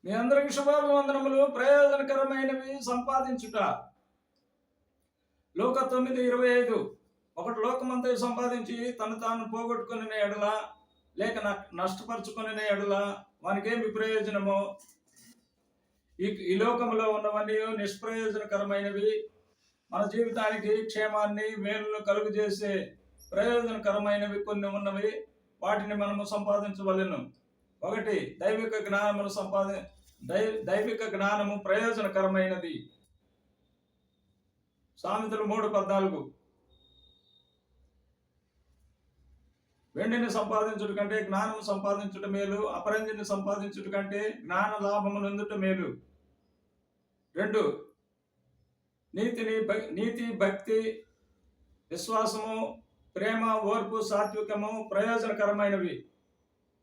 మీ అందరికి శుభాభివందనములు. ప్రయోజనకరమైనవి సంపాదించుట. లోక 9:25. ఒకటి లోకమంతా సంపాదించి తను తాను పోగొట్టుకుని ఎడల లేక నష్టపరుచుకుని ఎడల వానికేమి ప్రయోజనమో? ఈ లోకంలో ఉన్నవన్నీ నిష్ప్రయోజనకరమైనవి. మన జీవితానికి క్షేమాన్ని మేలును కలుగు చేసే ప్రయోజనకరమైనవి కొన్ని ఉన్నవి. వాటిని మనము సంపాదించవలెను. ఒకటి, దైవిక జ్ఞానము ప్రయోజనకరమైనది. సామెతలు 3:14. వెండిని సంపాదించుట కంటే జ్ఞానము సంపాదించుట మేలు, అపరంజిని సంపాదించుట కంటే జ్ఞాన లాభము నొందుట మేలు. 2, నీతి, భక్తి, విశ్వాసము, ప్రేమ, ఓర్పు, సాత్వికము ప్రయోజనకరమైనవి.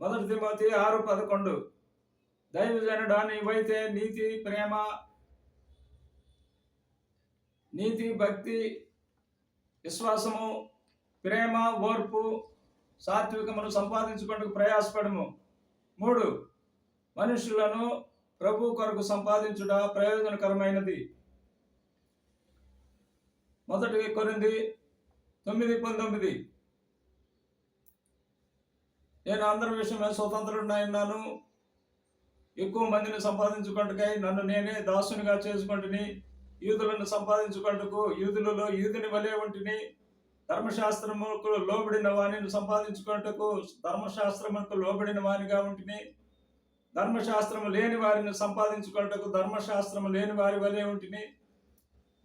1 తిమోతి 6:11. దైవజనుడా, నీవైతే నీతి, భక్తి, విశ్వాసము, ప్రేమ, ఓర్పు, సాత్వికమును సంపాదించుకుంటూ ప్రయాసపడము. 3, మనుషులను ప్రభు కొరకు సంపాదించుట ప్రయోజనకరమైనది. 1 కొరింథీ 9:19. నేను అందరి విషయమే స్వతంత్రుడినైనాను, ఎక్కువ మందిని సంపాదించుకుంటుకై నన్ను నేనే దాసునిగా చేసుకుంటుని, యూదులను సంపాదించుకుంటకు యూదులలో యూదుని వలె ఉంటిని, ధర్మశాస్త్రములకు లోబడిన వారిని సంపాదించుకుంటకు ధర్మశాస్త్రములకు లోబడిన వారిగా ఉంటిని, ధర్మశాస్త్రము లేని వారిని సంపాదించుకుంటకు ధర్మశాస్త్రము లేని వారి వలె ఉంటిని,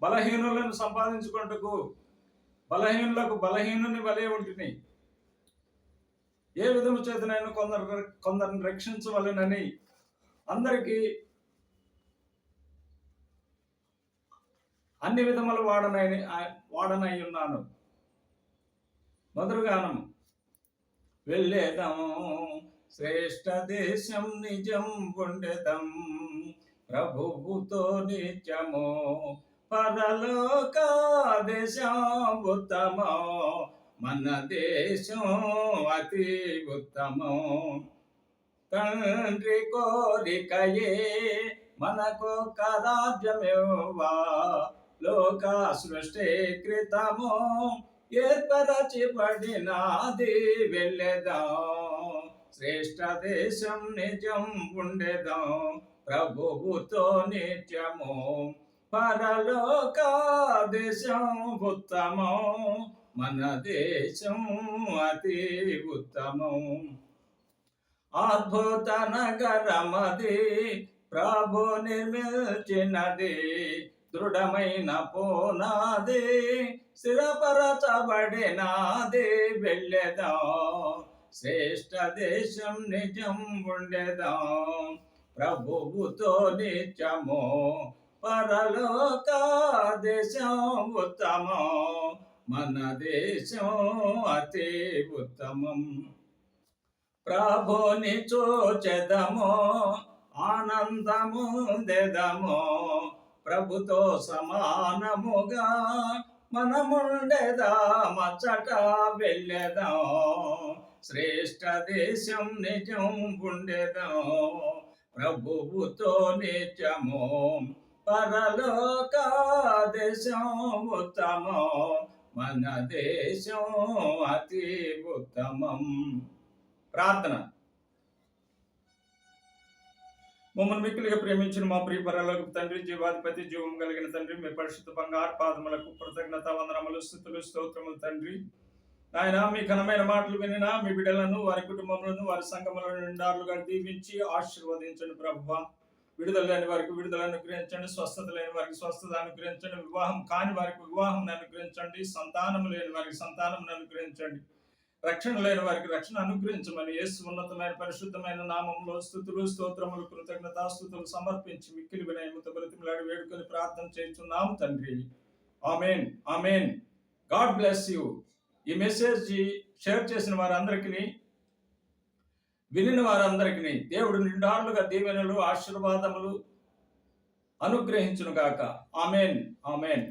బలహీనులను సంపాదించుకుంటకు బలహీనులకు బలహీనుని వలె ఉంటిని. ఏ విధము చేతనైనా కొందరిని రక్షించవలెనని అందరికీ అన్ని విధములు వాడనై ఉన్నాను. మధురగానం. వెళ్ళేదం శ్రేష్ఠ దేశం నిజం ఉండెదం, ప్రభువుతో నిత్యము పరలోక దేశం ఉత్తమో, మన దేశం అతి ఉత్తమం. తండ్రి కోరికయే మనకు రాజ్యమివ్వా, లోక సృష్టి కృతము ఏర్పరచబడినది. వెళ్ళేదాం శ్రేష్ఠ దేశం నిజం ఉండేదాం, ప్రభువుతో నిత్యము పరలోక దేశం ఉత్తమం, మన దేశం అతి ఉత్తమం. అద్భుత నగరమది ప్రభు నిర్మించినది, దృఢమైన పునాది స్థిరపరచబడినది. వెళ్ళేదాం శ్రేష్ఠ దేశం నిజం ఉండేదాం, ప్రభువుతో నిత్యము పరలోక దేశం ఉత్తమం, మన దేశం అతి ఉత్తమం. ప్రభుని చూచెదము ఆనందము దెదము, ప్రభుతో సమానముగా మనముండెదామచ్చట. వెళ్ళేదాం శ్రేష్ఠ దేశం నిజం ఉండేదాం, ప్రభువుతో నిత్యము పరలోక దేశం ఉత్తమం, మన దేశం అతి ఉత్తమం. ప్రార్థన. మమ్మల్ని మిక్కిలిగా ప్రేమించిన మా ప్రియ పరలోక తండ్రి, జీవాధిపతి, జీవం కలిగిన తండ్రి, మీ పరిశుద్ధ బంగారు పాదములకు కృతజ్ఞత వందనములు, స్తుతులు, స్తోత్రములు తండ్రి. ఆయన మీ ఘనమైన మాటలు వినిన మీ బిడ్డలను, వారి కుటుంబములను, వారి సంఘములను నిండారులుగా దీవించి ఆశీర్వదించండి ప్రభువా. విడుదల లేని వారికి విడుదల అనుగ్రహించండి, స్వస్థత లేని వారికి స్వస్థత అనుగ్రహించండి, వివాహం కాని వారికి వివాహం అనుగ్రహించండి, సంతానం లేని వారికి సంతానం అనుగ్రహించండి, రక్షణ లేని వారికి రక్షణ అనుగ్రహించమని యేసు ఉన్నతమైన పరిశుద్ధమైన నామంలో స్తుతులు, స్తోత్రములు, కృతజ్ఞతాస్తుతులు సమర్పించి మిక్కిలి వినయముతో బ్రతిమలాడి వేడుకొని ప్రార్థన చేస్తున్నాము తండ్రి. Amen, amen. God bless you. ఈ మెసేజ్ షేర్ చేసిన వారందరికీ, వినిన వారందరికీ దేవుడు నిండారులుగా దీవెనలు, ఆశీర్వాదములు అనుగ్రహించును గాక. Amen, amen.